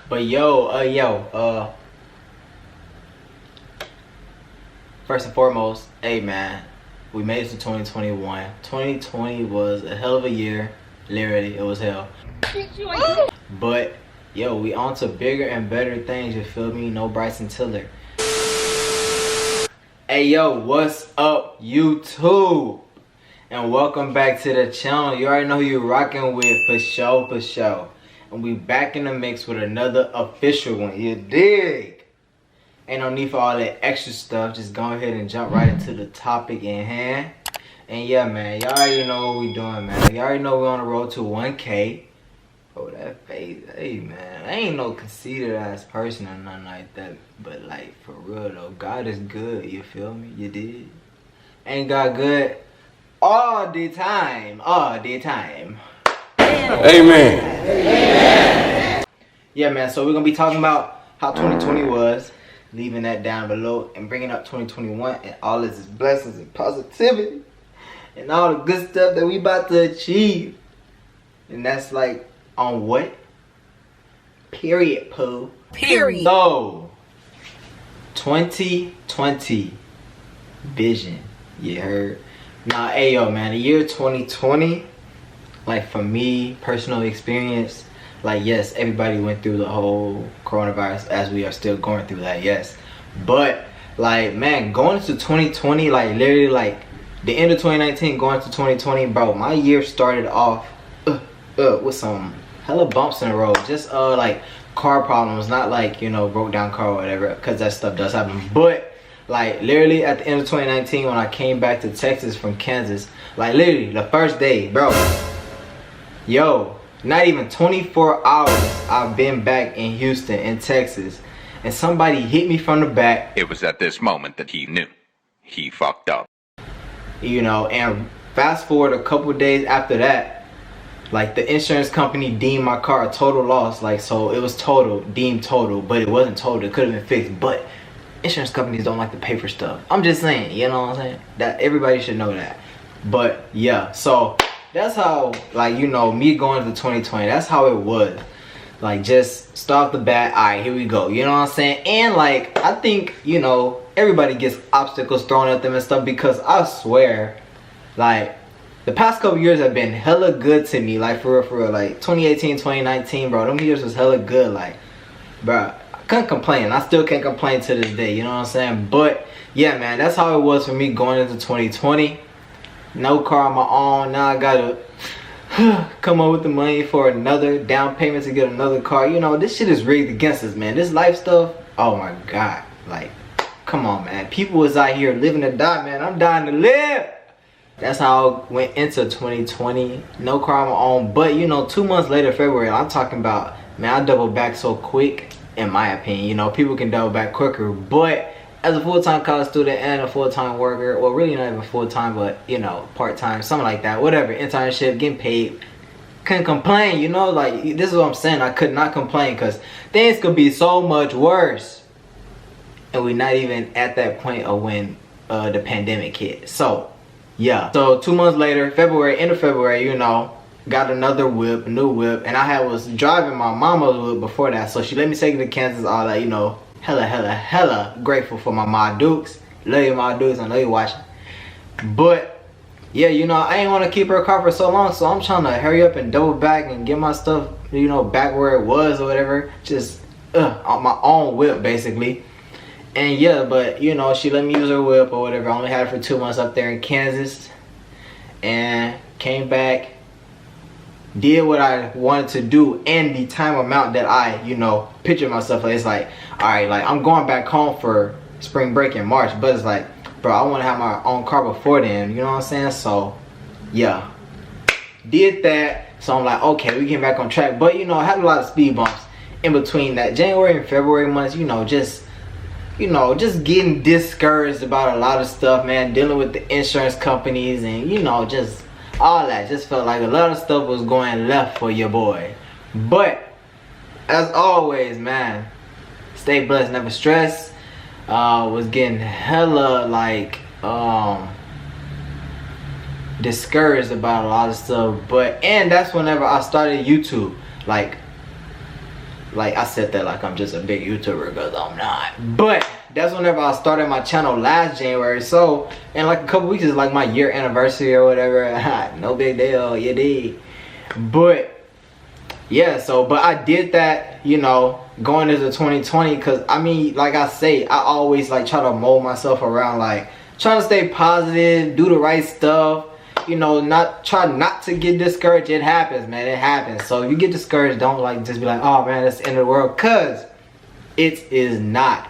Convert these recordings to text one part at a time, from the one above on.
But first and foremost, hey man, we made it to 2021. 2020 was a hell of a year. Literally, it was hell. But yo, we on to bigger and better things, you feel me? No Bryson Tiller. Hey yo, what's up YouTube? And welcome back to the channel. You already know who you're rocking with, for sure. And we back in the mix with another official one, you dig? Ain't no need for all that extra stuff. Just go ahead and jump right into the topic in hand. And yeah, man, y'all already know what we doing, man. Y'all already know we're on the road to 1K. Oh, that face. Hey, man, I ain't no conceited ass person or nothing like that. But like, for real though, God is good, you feel me? You did? Ain't God good? All the time. Amen. Yeah, man, so we're gonna be talking about how 2020 was, leaving that down below, and bringing up 2021 and all of its blessings and positivity and all the good stuff that we about to achieve. And that's like on what? Period, Pooh. Period. So 2020 vision, you heard? Nah, hey yo, man, the year 2020, like for me, personal experience, like yes, everybody went through the whole coronavirus, as we are still going through that, yes. But like, man, going into 2020, like literally like the end of 2019 going to 2020, bro, my year started off with some hella bumps in the road. Just like car problems, not like, you know, broke down car or whatever, because that stuff does happen. But like literally at the end of 2019 when I came back to Texas from Kansas, like literally the first day, bro, yo, not even 24 hours I've been back in Houston, in Texas, and somebody hit me from the back. It was at this moment that he knew he fucked up. You know, and fast forward a couple days after that, like the insurance company deemed my car a total loss. Like, so it was deemed total, but it wasn't total. It could have been fixed, but insurance companies don't like to pay for stuff. I'm just saying, you know what I'm saying? That everybody should know that. But yeah, so that's how, like, you know, me going into 2020, that's how it was. Like, just start the bat, all right, here we go, you know what I'm saying? And like, I think, you know, everybody gets obstacles thrown at them and stuff, because I swear, like, the past couple years have been hella good to me, like, for real, like 2018, 2019, bro, them years was hella good. Like, bro, I couldn't complain. I still can't complain to this day, you know what I'm saying? But yeah, man, that's how it was for me going into 2020. No car on my own. Now I gotta come up with the money for another down payment to get another car. You know, this shit is rigged against us, man. This life stuff, oh my god. Like, come on, man. People is out here living to die, man. I'm dying to live. That's how I went into 2020. No car on my own. But, you know, 2 months later, February, I'm talking about, man, I doubled back so quick, in my opinion. You know, people can double back quicker. But as a full-time college student and a full-time worker, well, really not even full-time, but, you know, part-time, something like that, whatever, internship, getting paid, couldn't complain, you know? Like, this is what I'm saying. I could not complain, because things could be so much worse. And we're not even at that point of when the pandemic hit. So yeah, so 2 months later, February, end of February, you know, got another whip, new whip, and I was driving my mama's whip before that, so she let me take it to Kansas, all that, you know, hella grateful for my Ma Dukes. Love you, Ma Dukes, I know you watching. But yeah, you know, I ain't want to keep her car for so long, so I'm trying to hurry up and double back and get my stuff, you know, back where it was or whatever, just on my own whip basically. And yeah, but you know, she let me use her whip or whatever. I only had it for 2 months up there in Kansas, and came back, did what I wanted to do in the time amount that I, you know, pictured myself. Like, it's like, all right, like I'm going back home for spring break in March, but it's like, bro, I want to have my own car before then, you know what I'm saying? So yeah, did that. So I'm like, okay, we get back on track. But you know, I had a lot of speed bumps in between that January and February months, you know, just getting discouraged about a lot of stuff, man, dealing with the insurance companies and, you know, just all that. Just felt like a lot of stuff was going left for your boy. But as always, man, stay blessed, never stress. Was getting hella like discouraged about a lot of stuff. And that's whenever I started YouTube. Like Like, I said that like I'm just a big YouTuber, because I'm not. But that's whenever I started my channel last January. So in like a couple weeks is like my year anniversary or whatever. No big deal, you dig. But yeah, so but I did that, you know, going into 2020, because I mean, like I say, I always like try to mold myself around like trying to stay positive, do the right stuff, you know, try not to get discouraged. It happens, man, it happens. So if you get discouraged, don't like just be like, oh man, that's the end of the world, because it is not.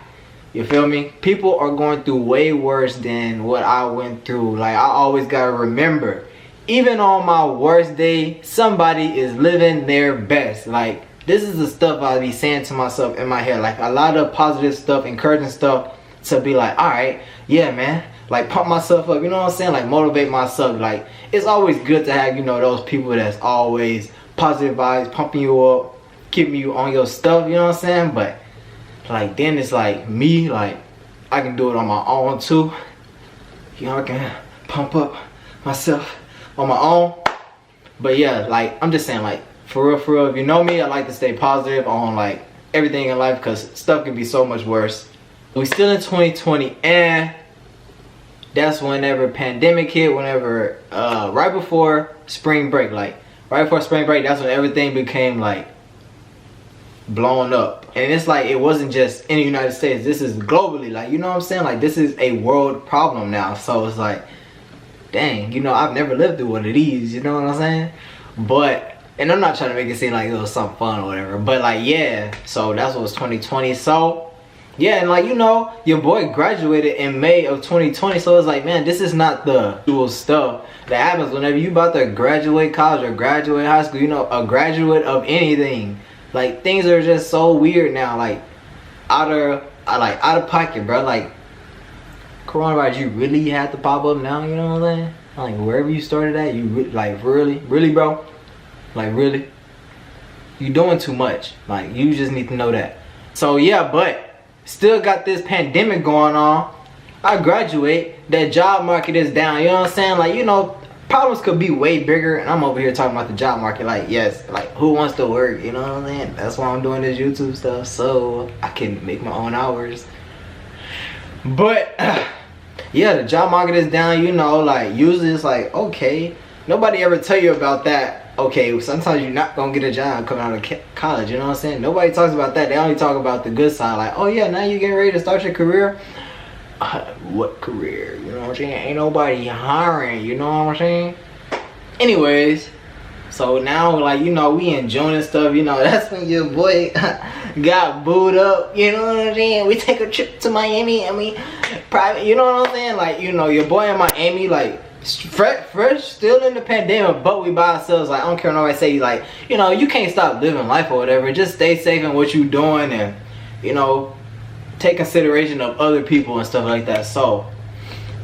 You feel me? People are going through way worse than what I went through. Like, I always gotta remember, even on my worst day, somebody is living their best. Like, this is the stuff I be saying to myself in my head. Like, a lot of positive stuff, encouraging stuff, to be like, all right, yeah, man. Like, pump myself up, you know what I'm saying? Like, motivate myself. Like, it's always good to have, you know, those people that's always positive vibes, pumping you up, keeping you on your stuff, you know what I'm saying? But, like, then it's like me, like, I can do it on my own too. You know, I can pump up myself on my own. But yeah, like, I'm just saying, like, for real, if you know me, I like to stay positive on like everything in life, because stuff can be so much worse. We still in 2020, and that's whenever pandemic hit, whenever right before spring break, like right before spring break, that's when everything became like blown up. And it's like, it wasn't just in the United States, this is globally, like, you know what I'm saying? Like, this is a world problem now. So it's like, dang, you know, I've never lived through one of these, you know what I'm saying? But, and I'm not trying to make it seem like it was something fun or whatever, but like, yeah, so that's what was 2020. So yeah, and like, you know, your boy graduated in May of 2020, so it's like, man, this is not the usual stuff that happens whenever you about to graduate college or graduate high school, you know, a graduate of anything. Like, things are just so weird now, like out of pocket, bro. Like, coronavirus, you really had to pop up now, you know what I'm saying? Like, wherever you started at, you like, really, bro? Like, really? You doing too much. Like, you just need to know that. So yeah, but still got this pandemic going on. I graduate, that job market is down, you know what I'm saying? Like, you know, problems could be way bigger, and I'm over here talking about the job market. Like, yes, like, who wants to work, you know what I'm saying? That's why I'm doing this YouTube stuff, so I can make my own hours. But yeah, the job market is down, you know. Like, usually it's like, okay, nobody ever tell you about that. Okay, sometimes you're not gonna get a job coming out of college, you know what I'm saying? Nobody talks about that. They only talk about the good side, like, oh yeah, now you're getting ready to start your career. What career? You know what I'm saying? Ain't nobody hiring, you know what I'm saying? Anyways, so now, like, you know, we in June and stuff, you know, that's when your boy got booed up, you know what I'm saying? We take a trip to Miami and we private, you know what I'm saying? Like, you know, your boy in Miami, like, fresh, still in the pandemic, but we by ourselves. Like, I don't care what nobody say, like, you know, you can't stop living life or whatever. Just stay safe in what you doing, and, you know, take consideration of other people and stuff like that. So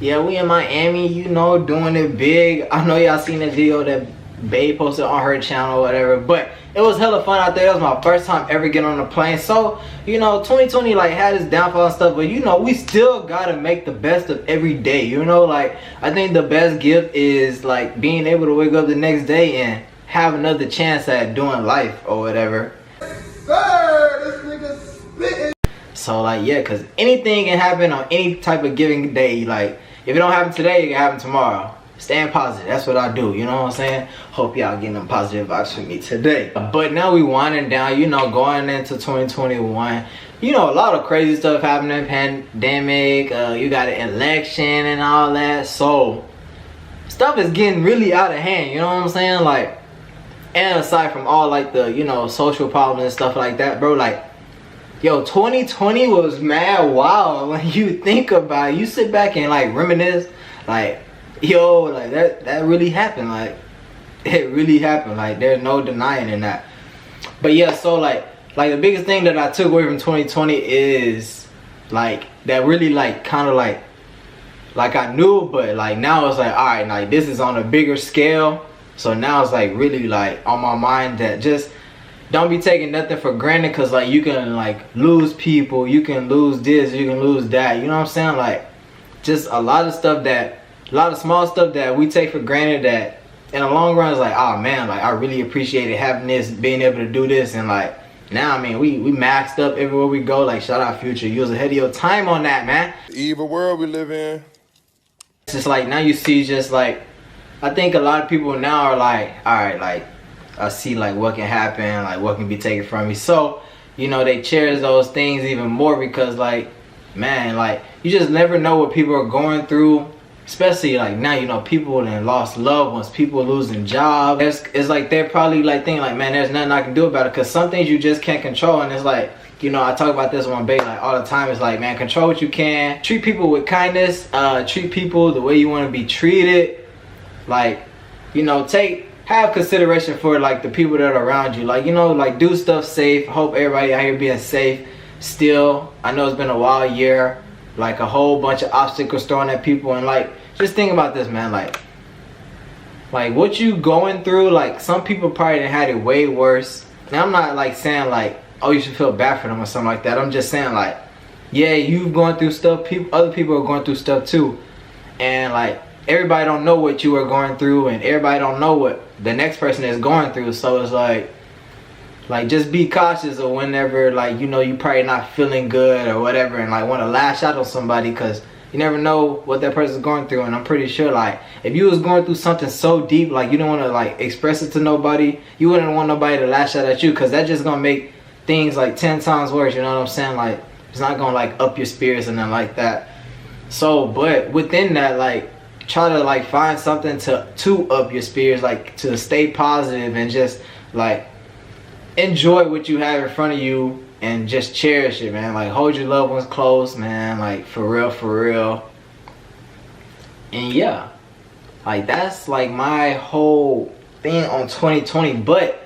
yeah, we in Miami, you know, doing it big. I know y'all seen the video that Bae posted on her channel or whatever, but it was hella fun out there. It was my first time ever getting on a plane. So, you know, 2020 like had its downfall and stuff, but you know, we still gotta make the best of every day, you know? Like, I think the best gift is like being able to wake up the next day and have another chance at doing life or whatever. Sir, this nigga spitting. So like, yeah, cause anything can happen on any type of given day. Like, if it don't happen today, it can happen tomorrow. Staying positive, that's what I do, you know what I'm saying? Hope y'all getting them positive vibes from me today. But now we winding down, you know, going into 2021. You know, a lot of crazy stuff happening, pandemic, you got an election and all that. So, stuff is getting really out of hand, you know what I'm saying? Like, and aside from all like the, you know, social problems and stuff like that, bro, like, yo, 2020 was mad wild when you think about it. You sit back and like reminisce, like, yo, like that really happened. Like, it really happened. Like, there's no denying in that. But yeah, so like the biggest thing that I took away from 2020 is like that really like kind of like I knew, but like now it's like, all right, like this is on a bigger scale. So now it's like really like on my mind that just don't be taking nothing for granted, cause like you can like lose people, you can lose this, you can lose that, you know what I'm saying? Like, just a lot of small stuff that we take for granted that in the long run is like, oh man, like I really appreciated having this, being able to do this, and like now, I mean, we maxed up everywhere we go. Like, shout out Future. You was ahead of your time on that, man. The evil world we live in. It's just like, now you see just like, I think a lot of people now are like, all right, like, I see like what can happen, like what can be taken from me. So, you know, they cherish those things even more because like, man, like, you just never know what people are going through. Especially like now, you know, people that lost loved ones, people losing jobs. It's like they're probably like thinking like, man, there's nothing I can do about it, because some things you just can't control. And it's like, you know, I talk about this on Bait like all the time. It's like, man, control what you can. Treat people with kindness. Treat people the way you want to be treated. Like, you know, have consideration for like the people that are around you. Like, you know, like do stuff safe. Hope everybody out here being safe. Still, I know it's been a wild year. Like a whole bunch of obstacles thrown at people, and like, just think about this, man. Like what you going through, like some people probably done had it way worse. Now I'm not like saying like, oh, you should feel bad for them or something like that. I'm just saying like, yeah, you've gone through stuff, other people are going through stuff too. And like, everybody don't know what you are going through, and everybody don't know what the next person is going through. So it's like just be cautious of whenever, like, you know, you probably not feeling good or whatever, and like want to lash out on somebody, because you never know what that person's going through. And I'm pretty sure like if you was going through something so deep, like you don't want to like express it to nobody, you wouldn't want nobody to lash out at you, because that's just gonna make things like 10 times worse. You know what I'm saying? Like, it's not gonna like up your spirits and nothing like that. So, but within that, like, try to like find something to up your spirits, like to stay positive and just like enjoy what you have in front of you and just cherish it, man. Like, hold your loved ones close, man. Like, for real. And yeah, like that's like my whole thing on 2020. But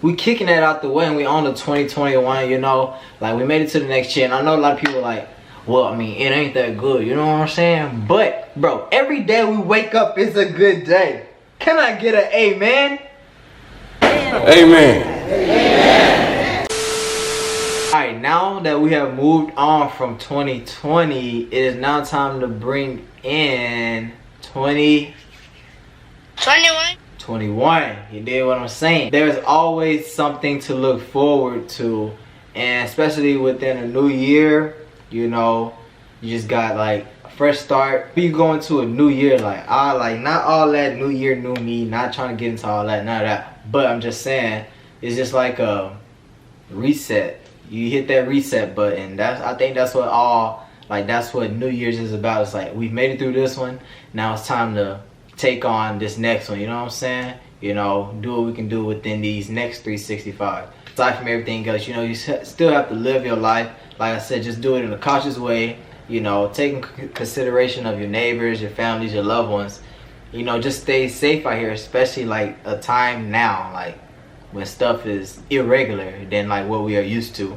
we kicking that out the way, and we on to 2021. You know, like we made it to the next year. And I know a lot of people are like, well, I mean, it ain't that good, you know what I'm saying? But bro, every day we wake up is a good day. Can I get an amen? Amen. Alright, now that we have moved on from 2020, it is now time to bring in 2021. You dig what I'm saying? There's always something to look forward to, and especially within a new year, you know, you just got like a fresh start. You go into a new year, like not all that new year, new me, not trying to get into all that, none of that. But I'm just saying, it's just like a reset. You hit that reset button. I think that's what that's what New Year's is about. It's like, we've made it through this one. Now it's time to take on this next one. You know what I'm saying? You know, do what we can do within these next 365. Aside from everything else, you know, you still have to live your life. Like I said, just do it in a cautious way. You know, taking consideration of your neighbors, your families, your loved ones. You know, just stay safe out here, especially like a time now, like when stuff is irregular than like what we are used to.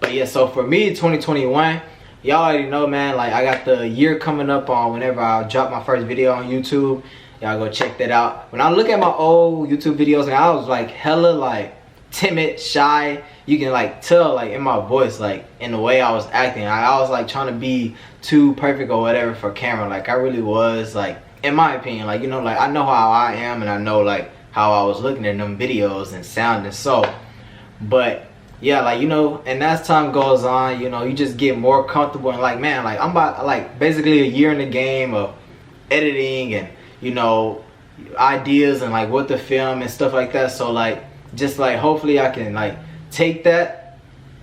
But yeah, so for me, 2021, y'all already know, man, like I got the year coming up on whenever I drop my first video on YouTube. Y'all go check that out. When I look at my old YouTube videos, man, I was like hella like timid, shy. You can like tell like in my voice, like in the way I was acting. I was like trying to be too perfect or whatever for camera. Like I really was, like, in my opinion, like, you know, like I know how I am, and I know like how I was looking at them videos and sounding. So, but yeah, like, you know, and as time goes on, you know, you just get more comfortable, and like, man, like I'm about like basically a year in the game of editing and, you know, ideas and like what to film and stuff like that. So like, just like hopefully I can like take that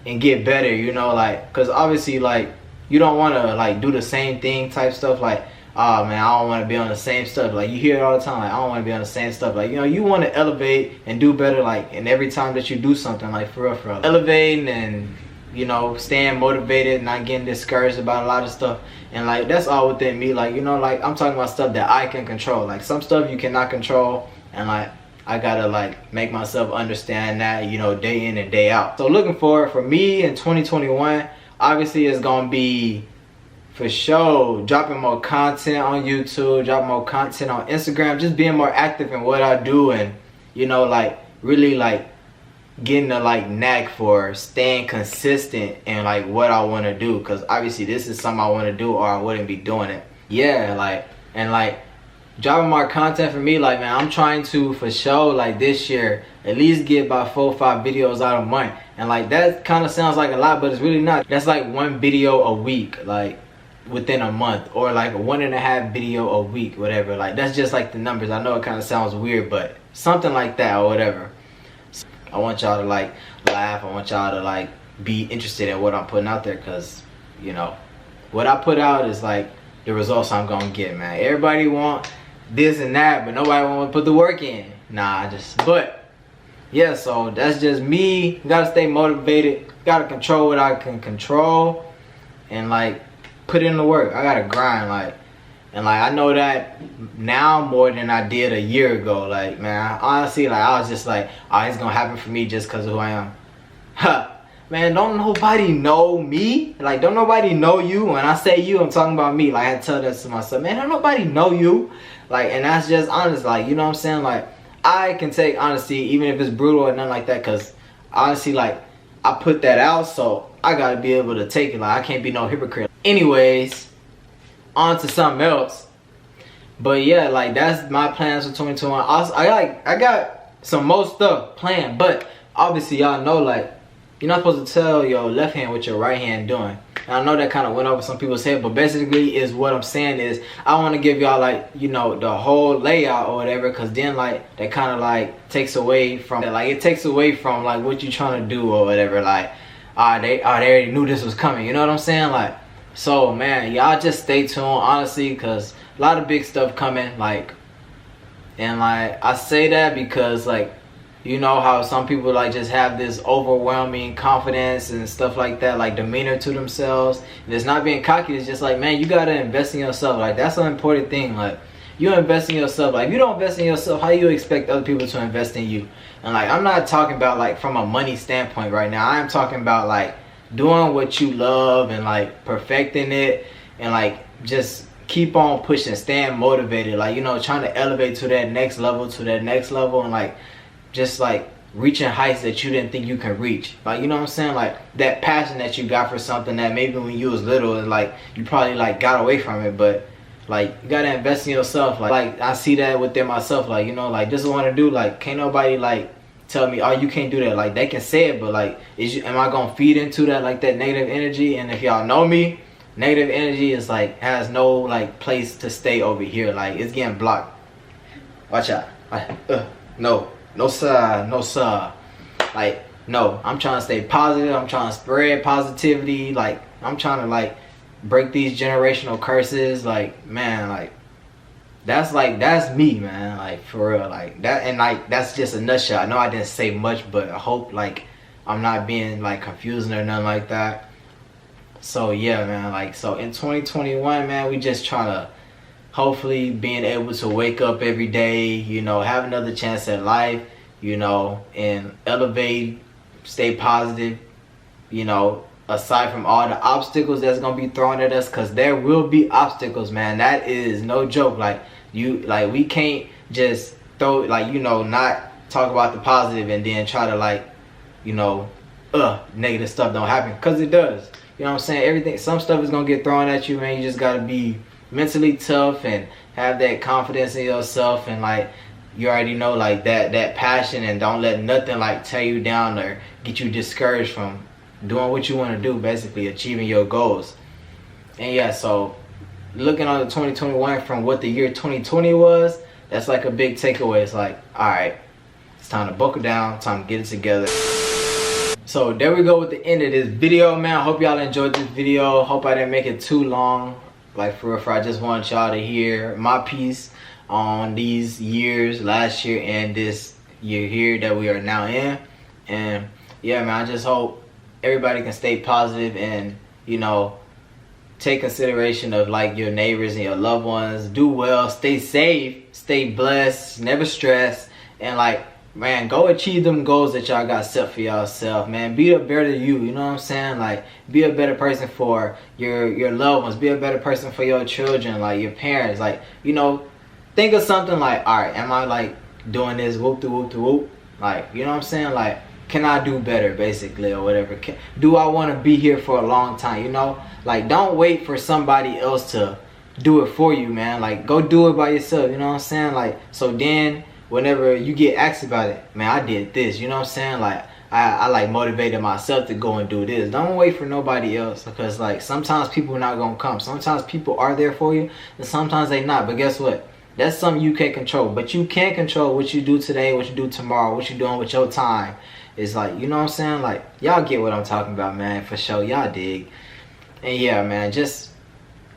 and get better, you know, like, because obviously like you don't want to like do the same thing type stuff, like, oh man, I don't want to be on the same stuff. Like you hear it all the time, like I don't want to be on the same stuff. Like, you know, you want to elevate and do better, like, and every time that you do something, like for real, elevating and, you know, staying motivated, not getting discouraged about a lot of stuff. And like that's all within me. Like, you know, like I'm talking about stuff that I can control. Like some stuff you cannot control, and like I gotta like make myself understand that, you know, day in and day out. So looking forward for me in 2021, obviously it's gonna be for sure dropping more content on YouTube, dropping more content on Instagram, just being more active in what I do, and, you know, like really like getting the like knack for staying consistent and like what I want to do, because obviously this is something I want to do or I wouldn't be doing it. Yeah, like, and like dropping more content for me. Like, man, I'm trying to, for sure, like this year, at least get about 4 or 5 videos out a month. And like, that kind of sounds like a lot, but it's really not. That's like 1 video a week, like within a month, or like a 1.5 video a week, whatever. Like, that's just like the numbers. I know it kind of sounds weird, but something like that or whatever. So I want y'all to like laugh. I want y'all to like be interested in what I'm putting out there, because you know what I put out is like the results I'm gonna get, man. Everybody want this and that, but nobody want to put the work in. But yeah, so that's just me. Gotta stay motivated, gotta control what I can control, and like put in the work. I gotta grind, like, and like I know that now more than I did a year ago. Like, man, honestly, like I was just like, oh, it's gonna happen for me just because of who I am. Huh. Man, don't nobody know me. Like, don't nobody know you. When I say you, I'm talking about me. Like, I had to tell that to myself. Man, don't nobody know you. Like, and that's just honest. Like, you know what I'm saying? Like, I can take honesty, even if it's brutal or nothing like that. Because, honestly, like, I put that out. So, I got to be able to take it. Like, I can't be no hypocrite. Anyways, on to something else. But, yeah, like, that's my plans for 2021. Also, I got some more stuff planned. But, obviously, y'all know, like, you're not supposed to tell your left hand what your right hand doing. And I know that kind of went over some people's head, but basically is what I'm saying is I want to give y'all like, you know, the whole layout or whatever, because then like that kind of like takes away from like it takes away from like what you're trying to do or whatever. Like they already knew this was coming, you know what I'm saying? Like, so man, y'all just stay tuned, honestly, because a lot of big stuff coming. Like, and like I say that because like, you know how some people like just have this overwhelming confidence and stuff like that, like demeanor to themselves. And it's not being cocky, it's just like, man, you gotta invest in yourself. Like, that's an important thing. Like, you invest in yourself. Like, if you don't invest in yourself, how do you expect other people to invest in you? And like, I'm not talking about like from a money standpoint right now. I'm talking about like doing what you love and like perfecting it, and like just keep on pushing, staying motivated, like, you know, trying to elevate to that next level, and like just like reaching heights that you didn't think you can reach. Like, you know what I'm saying? Like that passion that you got for something that maybe when you was little and like you probably like got away from it, but like you gotta invest in yourself. Like I see that within myself. Like, you know, like this is what I want to do. Like, can't nobody like tell me, oh, you can't do that. Like, they can say it, but like, am I gonna feed into that, like that negative energy? And if y'all know me, negative energy is like has no like place to stay over here. Like, it's getting blocked. Watch out. No sir. Like, no, I'm trying to stay positive. I'm trying to spread positivity. Like, I'm trying to like break these generational curses. Like, man, like that's me, man. Like, for real, like that. And like, that's just a nutshell. I know I didn't say much, but I hope like I'm not being like confusing or nothing like that. So yeah, man, like, so in 2021, man, we just trying to hopefully being able to wake up every day, you know, have another chance at life, you know, and elevate, stay positive, you know, aside from all the obstacles that's gonna be thrown at us, because there will be obstacles, man. That is no joke. Like, we can't just throw, like, you know, not talk about the positive and then try to like, you know, negative stuff don't happen, because it does. You know what I'm saying? Some stuff is gonna get thrown at you, man. You just gotta be mentally tough and have that confidence in yourself, and like, you already know, like that passion, and don't let nothing like tear you down or get you discouraged from doing what you want to do, basically achieving your goals. And yeah, so looking on the 2021 from what the year 2020 was, that's like a big takeaway. It's like, all right, it's time to buckle down, time to get it together. So there we go with the end of this video, man. I hope y'all enjoyed this video. Hope I didn't make it too long. Like, for real, I just want y'all to hear my piece on these years, last year and this year here that we are now in. And yeah, man, I just hope everybody can stay positive and, you know, take consideration of like your neighbors and your loved ones. Do well, stay safe, stay blessed, never stress, and like, man, go achieve them goals that y'all got set for yourself, man. Be a better you know what I'm saying? Like, be a better person for your loved ones. Be a better person for your children, like your parents. Like, you know, think of something like, all right, am I like doing this whoop-de-whoop-de-whoop? Like, you know what I'm saying? Like, can I do better, basically, or whatever? Do I want to be here for a long time, you know? Like, don't wait for somebody else to do it for you, man. Like, go do it by yourself, you know what I'm saying? Like, so then whenever you get asked about it, man, I did this, you know what I'm saying? Like, I like motivated myself to go and do this. Don't wait for nobody else, because like sometimes people are not gonna come. Sometimes people are there for you, and sometimes they not. But guess what? That's something you can't control. But you can control what you do today, what you do tomorrow, what you doing with your time. It's like, you know what I'm saying? Like, y'all get what I'm talking about, man, for sure. Y'all dig. And yeah, man, just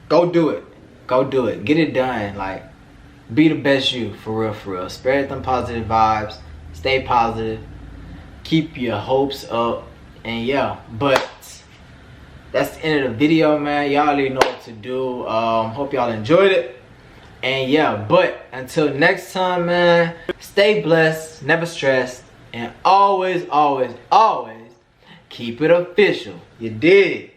go do it. Go do it. Get it done. Like, be the best you, for real, for real. Spread them positive vibes. Stay positive. Keep your hopes up. And yeah, but that's the end of the video, man. Y'all already know what to do. Hope y'all enjoyed it. And yeah, but until next time, man, stay blessed, never stressed, and always, always, always keep it official. You did.